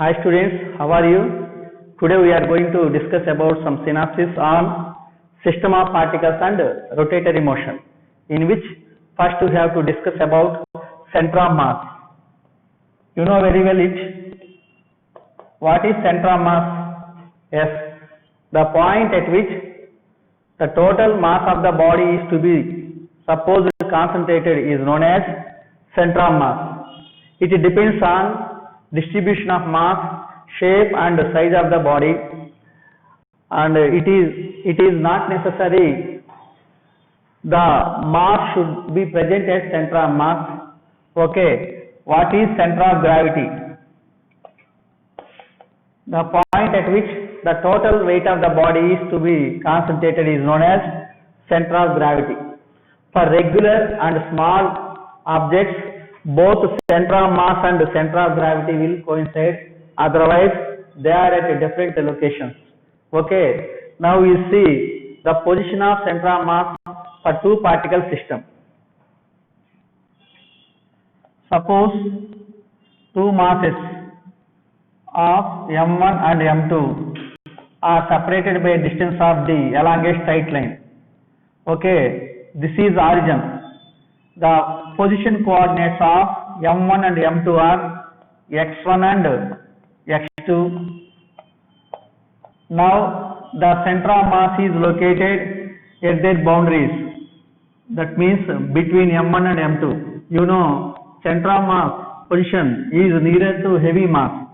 Hi students, how are you? Today we are going to discuss about some synopsis on system of particles and rotatory motion, in which first we have to discuss about center of mass. You know very well what is center of mass? Yes, the point at which the total mass of the body is to be supposed concentrated is known as center of mass. It depends on distribution of mass, shape and size of the body, and it is not necessary the mass should be present at center of mass. Okay, what is center of gravity? The point at which the total weight of the body is to be concentrated is known as center of gravity. For regular and small objects, both center of mass and center of gravity will coincide, otherwise they are at different locations. Okay, now we see the position of center of mass for two particle system. Suppose two masses of m1 and m2 are separated by a distance of d along a straight line. Okay, this is origin. The position coordinates of m1 and m2 are x1 and x2. Now the center of mass is located at their boundaries, that means between m1 and m2. You know, center of mass position is nearer to heavy mass.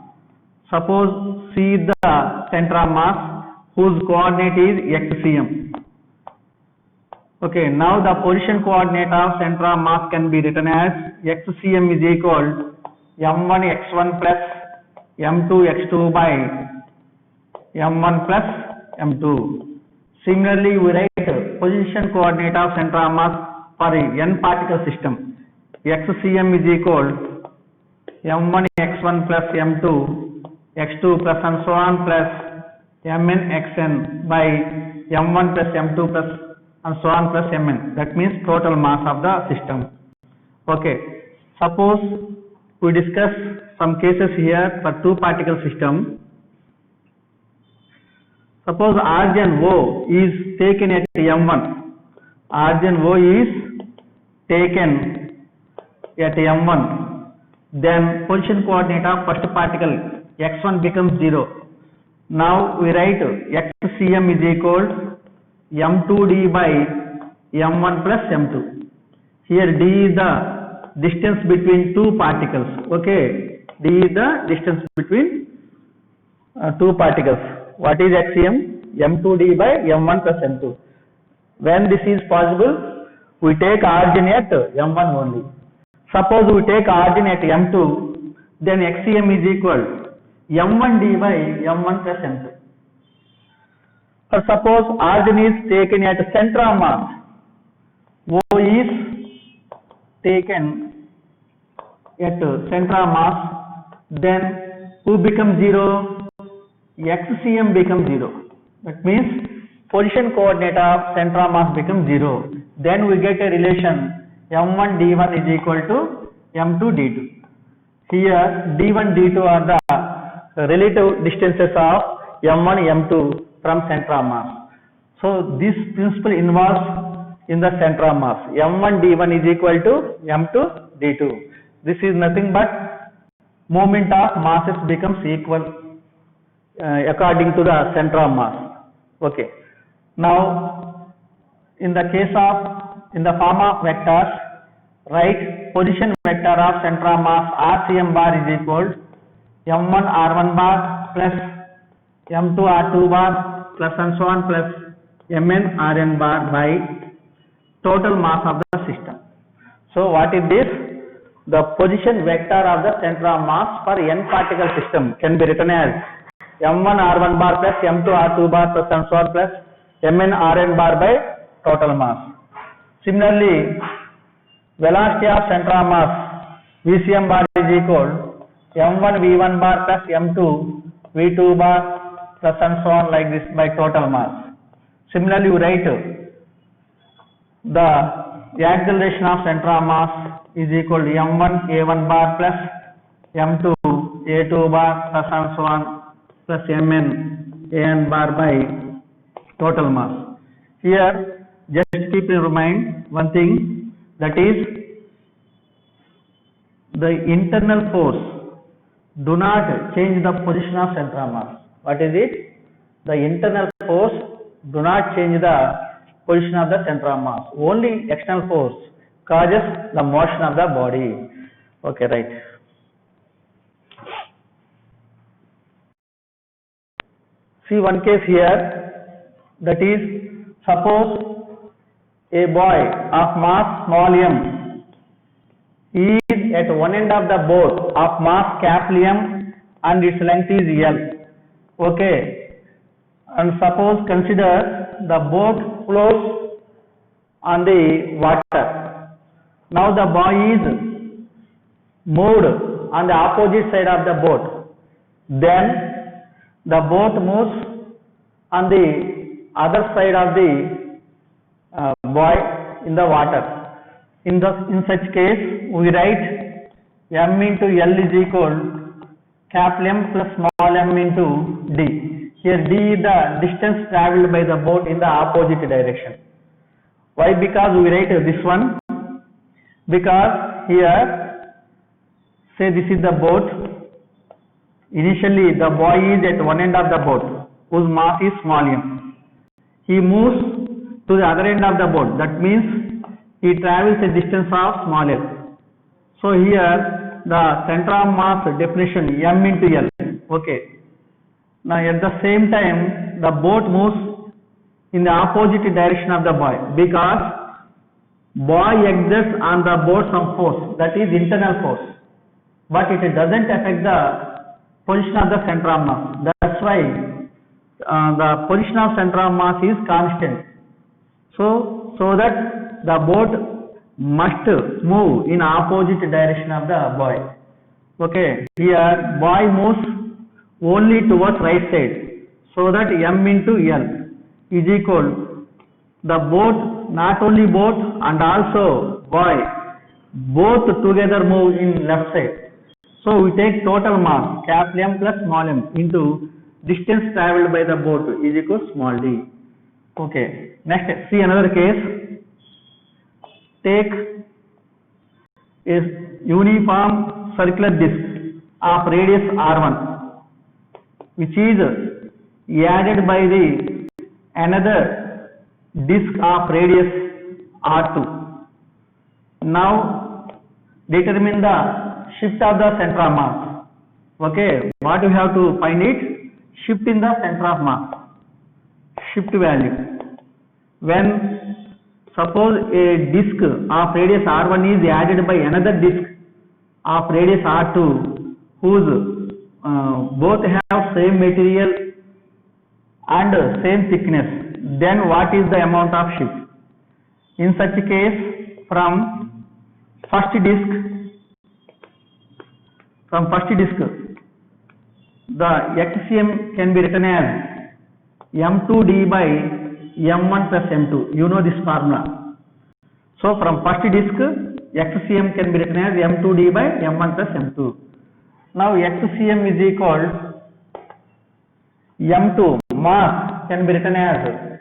Suppose see the center of mass whose coordinate is xcm. Okay, now the position coordinate of center of mass can be written as xcm is equal m1 x1 plus m2 x2 by m1 plus m2. Similarly, we write position coordinate of center of mass for n particle system. xcm is equal m1 x1 plus m2 x2 plus and so on plus mn xn by m1 plus m2 plus and so on plus mn. That means total mass of the system. Okay, suppose we discuss some cases here for two particle system. Suppose origin O is taken at m1. Origin O is taken at m1. Then position coordinate of first particle x1 becomes 0. Now we write xcm is equal m2d by m1 plus m2. Here d is the distance between two particles. Okay, d is the distance between two particles. What is xcm? m2d by m1 plus m2. When this is possible, we take origin at m1 only. Suppose we take origin at m2, then xcm is equal m1d by m1 plus m2. Or suppose origin is taken at center of mass. O is taken at center of mass, then who becomes 0? xcm becomes 0. That means position coordinate of center of mass becomes 0. Then we get a relation m1 d1 is equal to m2 d2. Here d1 d2 are the relative distances of m1 m2 from center of mass. So this principle involves in the center of mass. m1 d1 is equal to m2 d2. This is nothing but moment of masses becomes equal according to the center of mass. Okay. Now in the case of in the form of vectors, write position vector of center of mass rcm bar is equal m1 r1 bar plus m2 r2 bar plus and so on plus mn rn bar by total mass of the system. So what is this? The position vector of the center of mass for n particle system can be written as m1 r1 bar plus m2 r2 bar plus and so on plus mn rn bar by total mass. Similarly, velocity of center of mass vcm bar is equal m1 v1 bar plus m2 v2 bar plus and so on like this by total mass. Similarly, we write the acceleration of center of mass is equal to m1 a1 bar plus m2 A2 bar plus and so on plus Mn An bar by total mass. Here just keep in mind one thing, that is the internal force do not change the position of center of mass. What is it? The internal force do not change the position of the center of mass. Only external force causes the motion of the body. Okay, right. See one case here, that is, suppose a boy of mass small m is at one end of the boat of mass capital M and its length is L. Okay, and suppose consider the boat floats on the water. Now the boy is moved on the opposite side of the boat. Then the boat moves on the other side of the boy in the water. In such case, we write m into L is equal capital M plus small m into d. Here d is the distance travelled by the boat in the opposite direction. Why? Because we write this one, because here say this is the boat. Initially the boy is at one end of the boat whose mass is small m. He moves to the other end of the boat, that means he travels a distance of small l. So here the center of mass definition m into L. Okay. Now at the same time the boat moves in the opposite direction of the boy, because boy exerts on the boat some force, that is internal force, but it doesn't affect the position of the center of mass. That's why the position of center of mass is constant. So that the boat must move in opposite direction of the boy. Okay, here boy moves only towards right side, so that m into L is equal the boat, not only boat and also boy, both together move in left side. So we take total mass capital M plus small m into distance travelled by the boat is equal small d. Okay, next see another case. Take a uniform circular disc of radius r1 which is added by the another disc of radius r2. Now determine the shift of the center of mass. Okay, what you have to find it? Shift in the center of mass, shift value. When suppose a disc of radius r1 is added by another disc of radius r2 whose both have same material and same thickness, then what is the amount of shift? In such case, from first disc the XCM can be written as m2d by m1 plus m2. You know this formula. So from first disc XCM can be written as m2d by m1 plus m2. Now XCM is equal m2, mass can be written as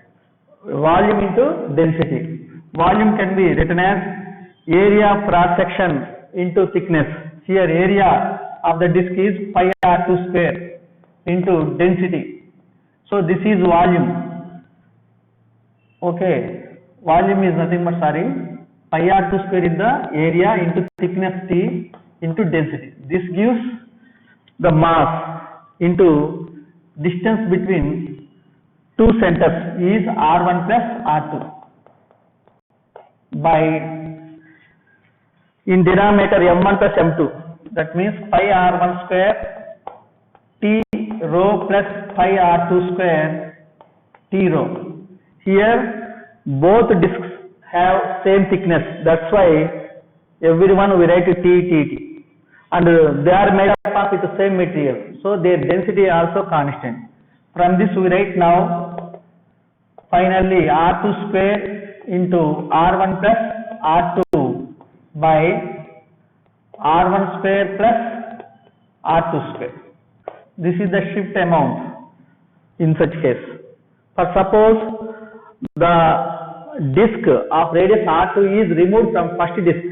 volume into density. Volume can be written as area of cross section into thickness. Here area of the disc is pi r2 square into density. So this is volume. Okay, volume is nothing but pi r2 square is the area into thickness t into density. This gives the mass into distance between two centers is r1 plus r2 by in denominator m1 plus m2, that means pi r1 square t rho plus pi r2 square t rho. Here both discs have same thickness, that's why everyone we write t, and they are made up of with the same material, so their density is also constant. From this we write now finally r2 square into r1 plus r2 by r1 square plus r2 square. This is the shift amount in such case. For suppose the disk of radius r2 is removed from first disk.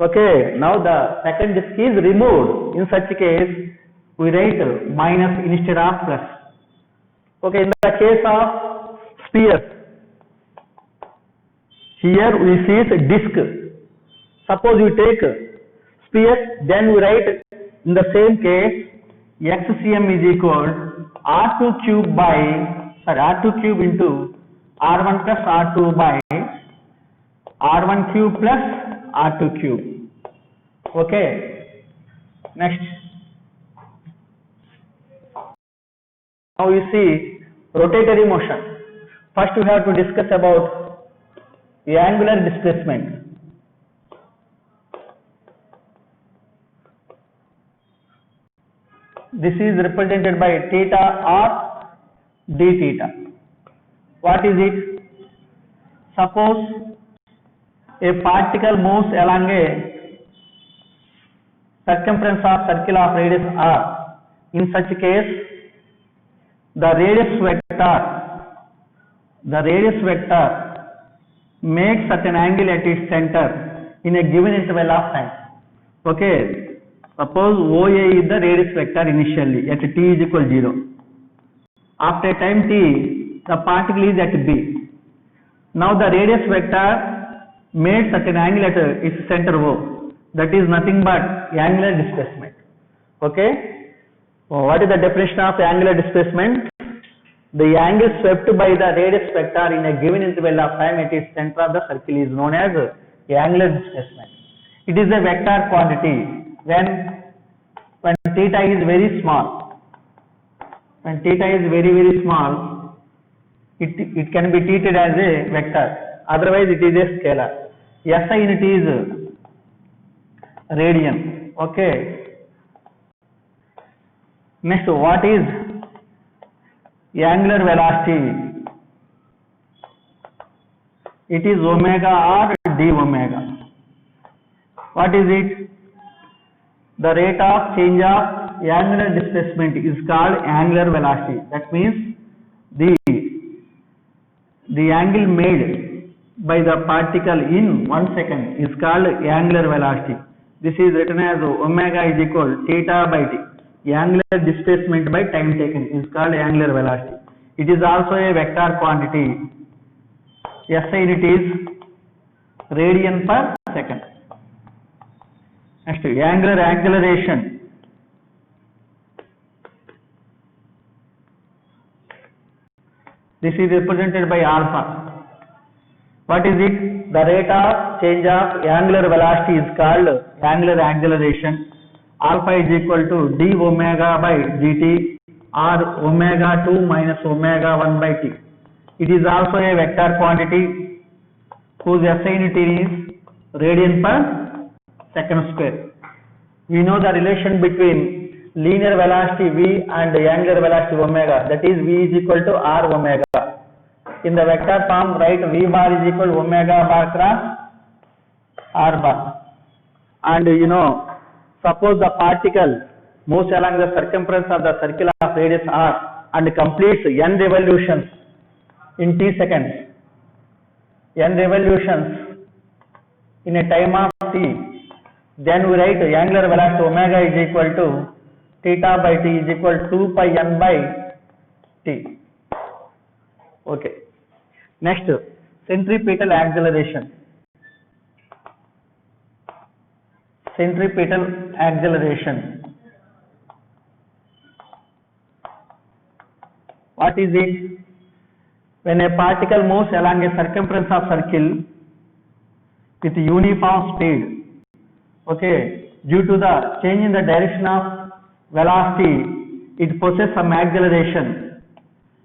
Okay, now the second disk is removed. In such case, we write minus instead of plus. Okay, in the case of sphere, here we see disk. Suppose we take sphere, then we write in the same case xcm is equal r2 cube by r2 cube into r1 plus r2 by r1 cube plus r2 cube. Okay, next. Now you see rotatory motion. First we have to discuss about the angular displacement. This is represented by theta or d theta. What is it? Suppose a particle moves along a circumference of circle of radius r. In such case, the radius vector makes certain angle at its center in a given interval of time. Okay, suppose OA is the radius vector initially at t is equal 0. After a time t, the particle is at B. Now the radius vector made certain angle at its center O. That is nothing but angular displacement. Okay, what is the definition of angular displacement? The angle swept by the radius vector in a given interval of time at its center of the circle is known as angular displacement. It is a vector quantity when theta is very small. When theta is very small, it can be treated as a vector. Otherwise, it is a scalar. SI unit is radian. Okay. Next, what is angular velocity? It is omega or d omega. What is it? The rate of change of angular displacement is called angular velocity. That means the angle made by the particle in 1 second is called angular velocity. This is written as omega is equal theta by t. Angular displacement by time taken is called angular velocity. It is also a vector quantity. SI unit is radian per second. Next, angular acceleration. This is represented by alpha. What is it? The rate of change of angular velocity is called angular acceleration. Alpha is equal to d omega by dt or omega 2 minus omega 1 by t. It is also a vector quantity whose SI unit is radian per second square. We know the relation between linear velocity v and angular velocity omega, that is v is equal to r omega. In the vector form, write v bar is equal to omega bar cross r bar. And you know, suppose the particle moves along the circumference of the circle of radius r and completes n revolutions in t seconds. N revolutions in a time of t. Then we write angular velocity omega is equal to theta by t is equal to 2 pi n by t. Okay. Next, centripetal acceleration. Centripetal acceleration. What is it? When a particle moves along a circumference of circle with uniform speed, okay, due to the change in the direction of velocity, it possesses some acceleration.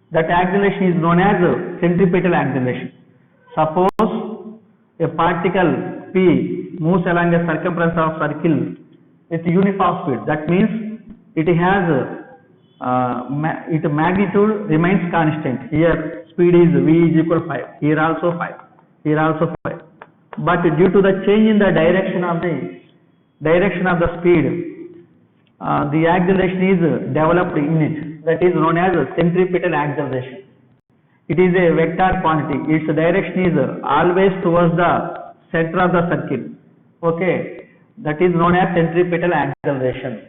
That acceleration is known as centripetal acceleration. Suppose a particle P moves along a circumference of circle with uniform speed. That means it has its magnitude remains constant. Here speed is v is equal to 5. Here also 5. Here also 5. But due to the change in the direction of the speed, the acceleration is developed in it. That is known as centripetal acceleration. It is a vector quantity. Its direction is always towards the center of the circle. Okay, that is known as centripetal acceleration.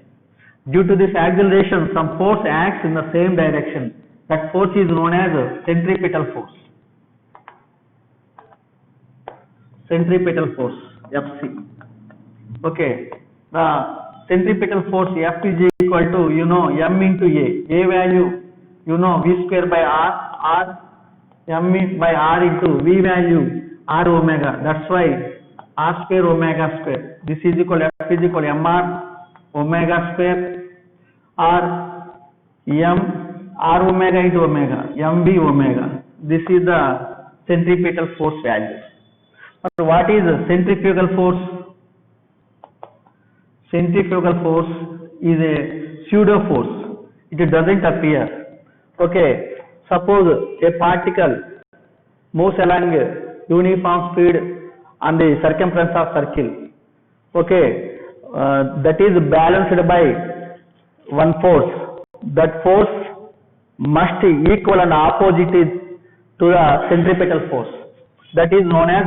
Due to this acceleration, some force acts in the same direction. That force is known as centripetal force. Centripetal force, Fc. Okay, the centripetal force F is equal to, m into A value, V square by R, m by R into V value, R omega. That's why R square omega square. This is equal, F is equal mr omega square, R omega into omega, mv omega. This is the centripetal force value. But what is centrifugal force? Centrifugal force is a pseudo force. It doesn't appear. Okay, suppose a particle moves along uniform speed on the circumference of circle. Okay, that is balanced by one force. That force must equal and opposite to the centripetal force. That is known as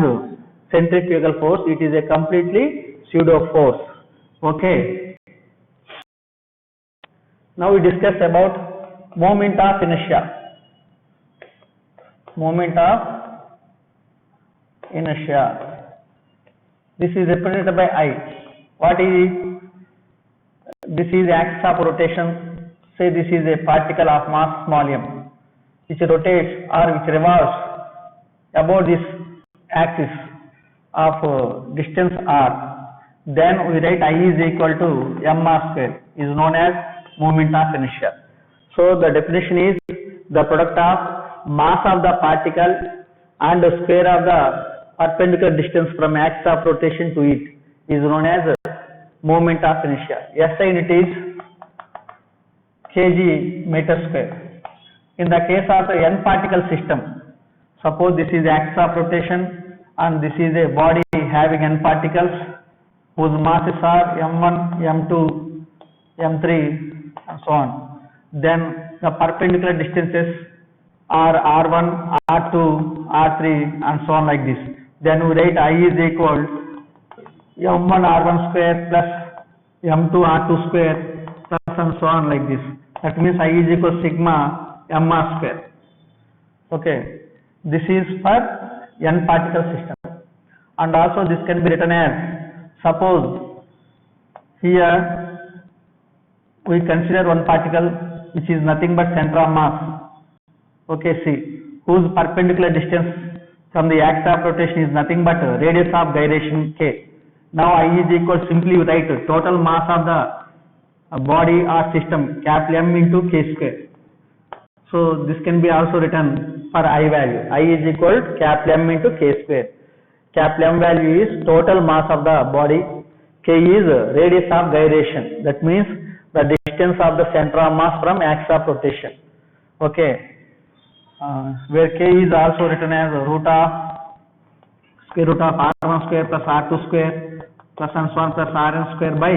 centrifugal force. It is a completely pseudo force. Okay. Now we discuss about moment of inertia. Moment of inertia. This is represented by I. What is it? This is axis of rotation. Say this is a particle of mass small m, which rotates or which revolves about this axis of distance r. Then we write I is equal to mr square, is known as moment of inertia. So the definition is the product of mass of the particle and the square of the perpendicular distance from axis of rotation to it is known as moment of inertia. SI unit is kg meter square. In the case of a n particle system, suppose this is axis of rotation and this is a body having n particles whose masses are m1, m2, m3 and so on. Then the perpendicular distances are r1, r2, r3 and so on like this. Then we write I is equal m1 r1 square plus m2 r2 square plus and so on like this. That means I is equal sigma mr square. Okay, this is for n particle system. And also this can be written as, suppose here we consider one particle which is nothing but center of mass. Okay, C, whose perpendicular distance from the axis of rotation is nothing but radius of gyration k. Now I is equal, simply write total mass of the body or system capital M into k square. So this can be also written for I value. I is equal to capital M into k square. Capital M value is total mass of the body. K is radius of gyration. That means the distance of the center of mass from axis of rotation. Okay, where k is also written as root of square root of r1 square plus r2 square plus and so on plus rn square by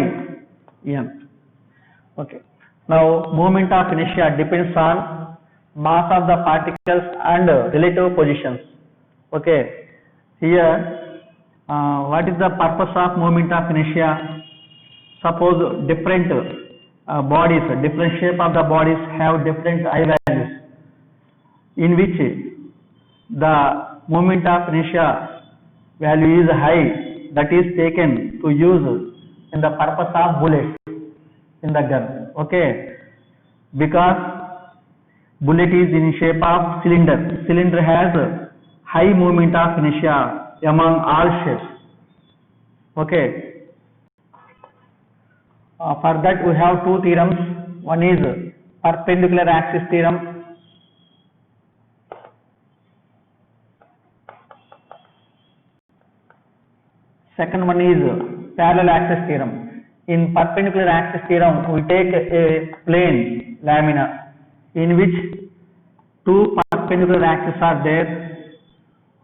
n. Okay. Now moment of inertia depends on mass of the particles and relative positions. Okay. Here, what is the purpose of moment of inertia? Suppose different bodies, different shape of the bodies have different I values, in which the moment of inertia value is high, that is taken to use in the purpose of bullets in the gun. Okay, because bullet is in shape of cylinder. Cylinder has high moment of inertia among all shapes. Okay. For that we have two theorems. One is perpendicular axis theorem. Second one is parallel axis theorem. In perpendicular axis theorem, we take a plane lamina in which two perpendicular axes are there.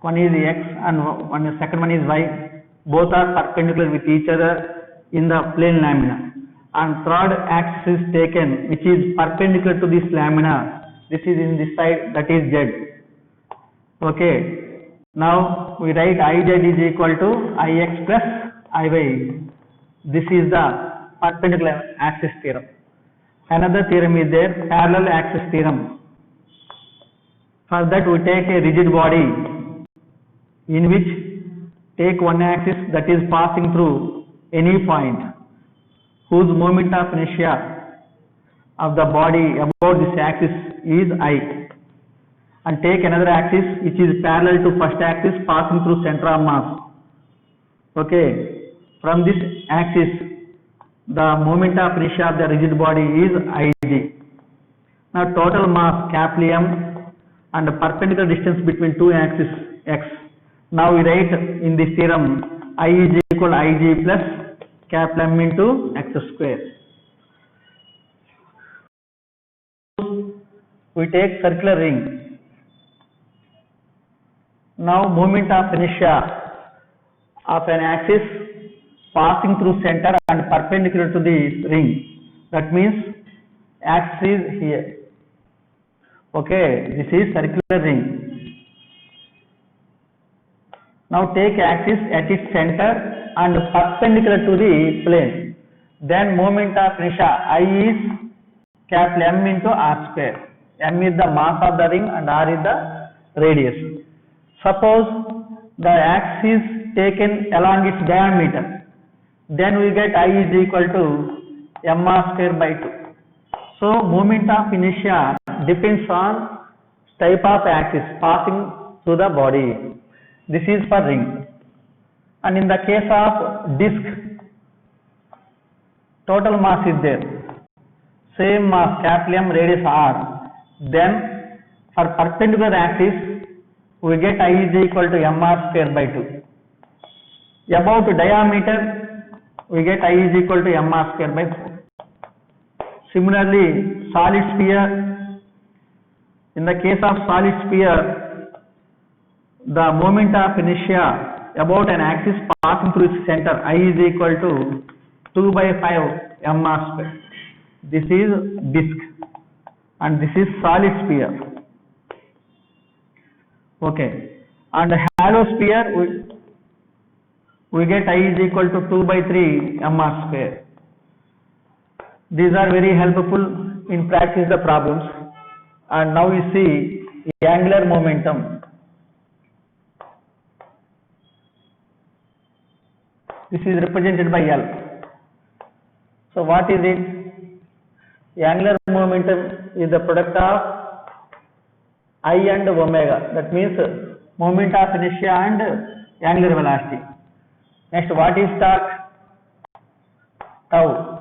One is x and second one is y. Both are perpendicular with each other in the plane lamina. and third axis is taken which is perpendicular to this lamina. This is in this side, that is Z. Okay. Now we write Iz is equal to Ix plus Iy. This is the perpendicular axis theorem. Another theorem is there, parallel axis theorem. For that we take a rigid body in which take one axis that is passing through any point whose moment of inertia of the body about this axis is I, and take another axis which is parallel to first axis passing through center of mass. Okay, from this axis the moment of inertia of the rigid body is Ig. Now total mass capital M and the perpendicular distance between two axes x. Now we write in this theorem I is equal to Ig plus capital M into x square. We take circular ring. Now moment of inertia of an axis passing through center and perpendicular to the ring. That means axis is here. Okay, this is circular ring. Now take axis at its center and perpendicular to the plane. Then moment of inertia I is capital M into R square. M is the mass of the ring and R is the radius. Suppose the axis taken along its diameter, then we get I is equal to mr square by 2. So moment of inertia depends on type of axis passing through the body. This is for ring. And in the case of disc, total mass is there, same mass capital M radius R. Then for perpendicular axis we get I is equal to mr square by 2. About diameter we get I is equal to mr square by 4. Similarly solid sphere, in the case of solid sphere the moment of inertia about an axis passing through its center I is equal to 2 by 5 mr square. This is disc and this is solid sphere. Okay, and hollow sphere we get I is equal to 2 by 3 mr square. These are very helpful in practice the problems. And now we see the angular momentum. This is represented by L. So what is it? The angular momentum is the product of I and omega. That means moment of inertia and angular velocity. Next, what is torque? Tau.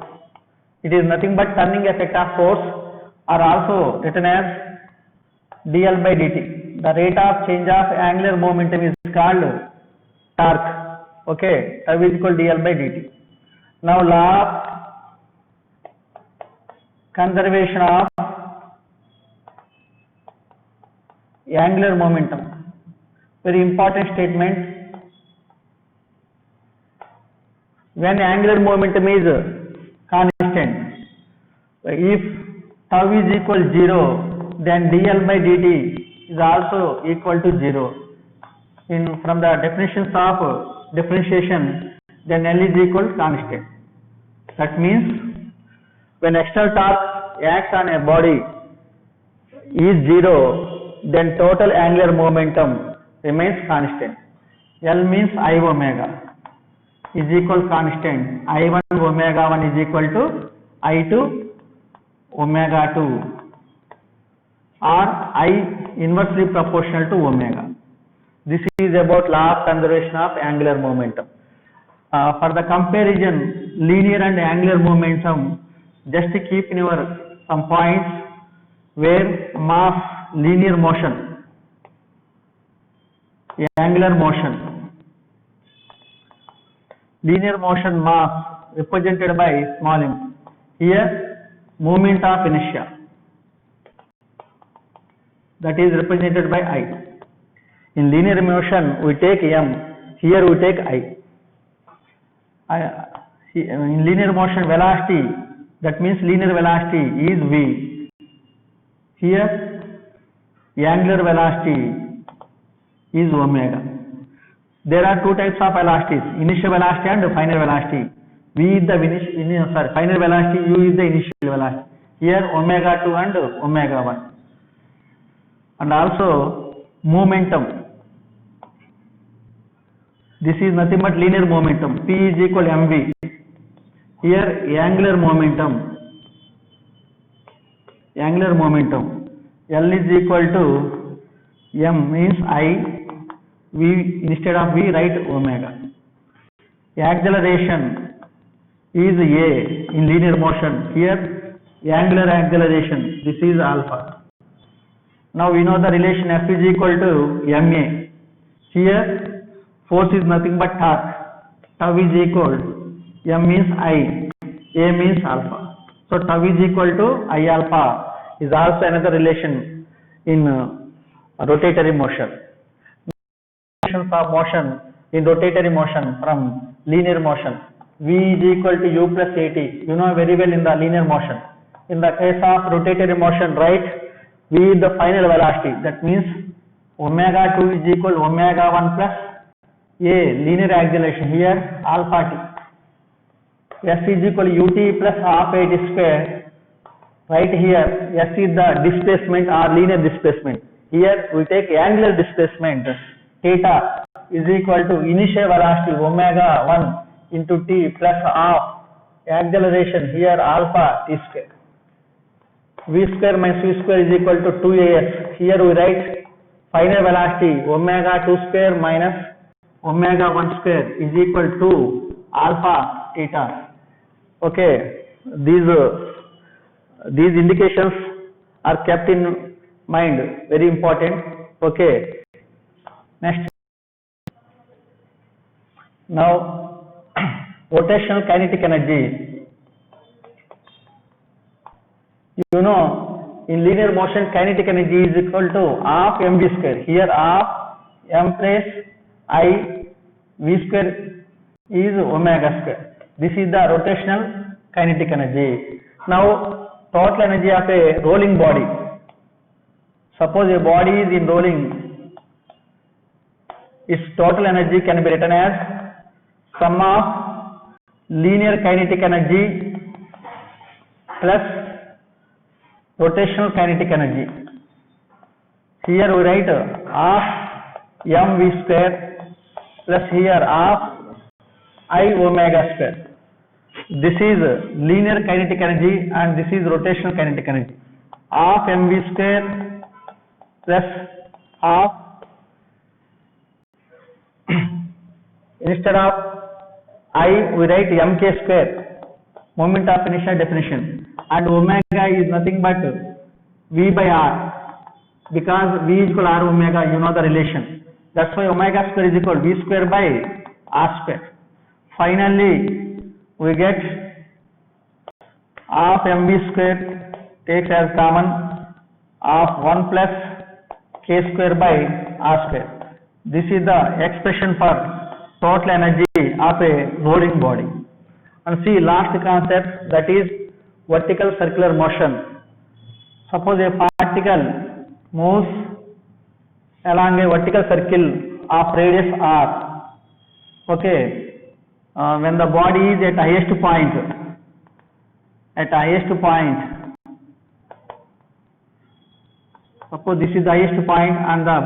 It is nothing but turning effect of force, or also written as dl by dt. The rate of change of angular momentum is called torque. Okay, tau is equal to dl by dt. Now law of conservation of angular momentum. Very important statement. When angular momentum is constant, if tau is equal to 0, then dl by dt is also equal to 0. From the definitions of differentiation, then L is equal to constant. That means when external torque acts on a body is 0, then total angular momentum remains constant. L means I omega is equal constant. I1 omega 1 is equal to I2 omega 2, or I inversely proportional to omega. This is about law of conservation of angular momentum. For the comparison linear and angular momentum, just keep in your some points where mass linear motion, angular motion. Linear motion mass represented by small m. Here moment of inertia, that is represented by I. In linear motion we take m, here we take I. in linear motion velocity, that means linear velocity is v. Here angular velocity is omega. There are two types of velocities, initial velocity and final velocity. V is the final velocity, u is the initial velocity. Here omega 2 and omega 1. And also momentum. This is nothing but linear momentum. P is equal to mv. Here angular momentum. L is equal to m means I. V instead of v write omega. Acceleration is a in linear motion. Here angular acceleration. This is alpha. Now we know the relation F is equal to ma. Here force is nothing but torque. Tau is equal, m means I, a means alpha. So tau is equal to I alpha is also another relation in rotatory motion. Of motion in rotatory motion from linear motion. V is equal to u plus at. You know very well in the linear motion. In the case of rotatory motion, right, v is the final velocity. That means omega 2 is equal to omega 1 plus a linear acceleration. Here alpha t. S is equal to ut plus half at square. Right here S is the displacement or linear displacement. Here we take angular displacement. Theta is equal to initial velocity omega 1 into t plus half acceleration, here alpha t square. V square minus v square is equal to 2as. Here we write final velocity omega 2 square minus omega 1 square is equal to alpha theta. Okay, these indications are kept in mind, very important. Okay. Next, now rotational kinetic energy. You know, in linear motion kinetic energy is equal to half mv square. Here half m plus I v square is omega square. This is the rotational kinetic energy. Now total energy of a rolling body. Suppose a body is in rolling, its total energy can be written as sum of linear kinetic energy plus rotational kinetic energy. Here we write half mv square plus here half I omega square. This is linear kinetic energy and this is rotational kinetic energy. Half mv square plus half, instead of I we write mk square, moment of inertia definition, and omega is nothing but v by r, because v is equal to r omega, you know the relation. That's why omega square is equal to v square by r square. Finally we get half mv square takes as common of 1 plus k square by r square. This is the expression for total energy of a rolling body. And see last concept, that is vertical circular motion. Suppose a particle moves along a vertical circle of radius r. Okay, when the body is at highest point, suppose this is the highest point and the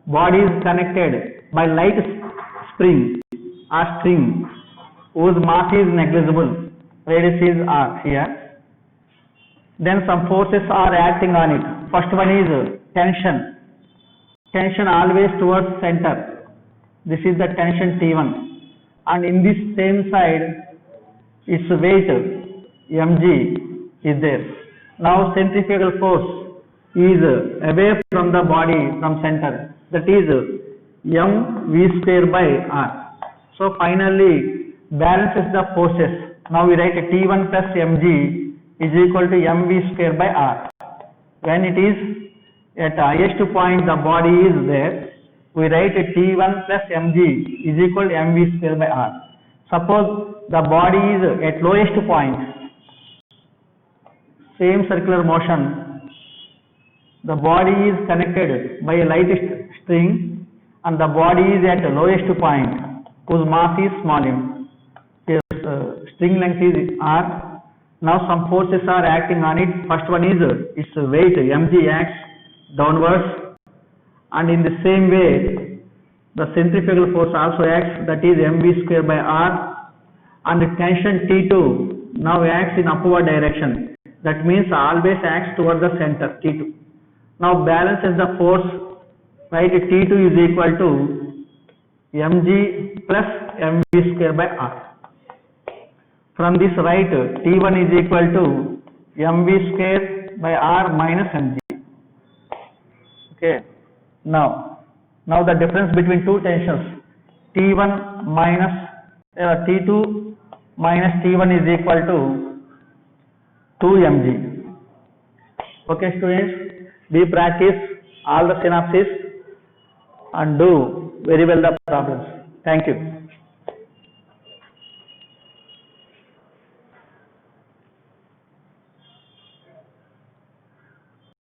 body is connected by light spring or string whose mass is negligible, radius is r here. Then some forces are acting on it. First one is tension. Tension always towards center. This is the tension T1. And in this same side, its weight mg is there. Now centrifugal force is away from the body from center. That is mv square by r. So finally balances the forces. Now we write T1 plus mg is equal to mv square by r. When it is at highest point the body is there, we write T1 plus mg is equal to mv square by r. Suppose the body is at lowest point, same circular motion, the body is connected by a light string and the body is at the lowest point whose mass is small m. Yes, string length is r. Now some forces are acting on it. First one is its weight mg acts downwards, and in the same way the centrifugal force also acts, that is mv square by r, and the tension T2 now acts in upward direction, that means always acts towards the center T2. Now balances the force, right? T2 is equal to mg plus mv square by r. From this, write T1 is equal to mv square by r minus mg. Okay. Now the difference between two tensions, T1 minus T2 minus T1 is equal to 2 mg. Okay, students, we practice all the synapses and do very well the problems. Thank you.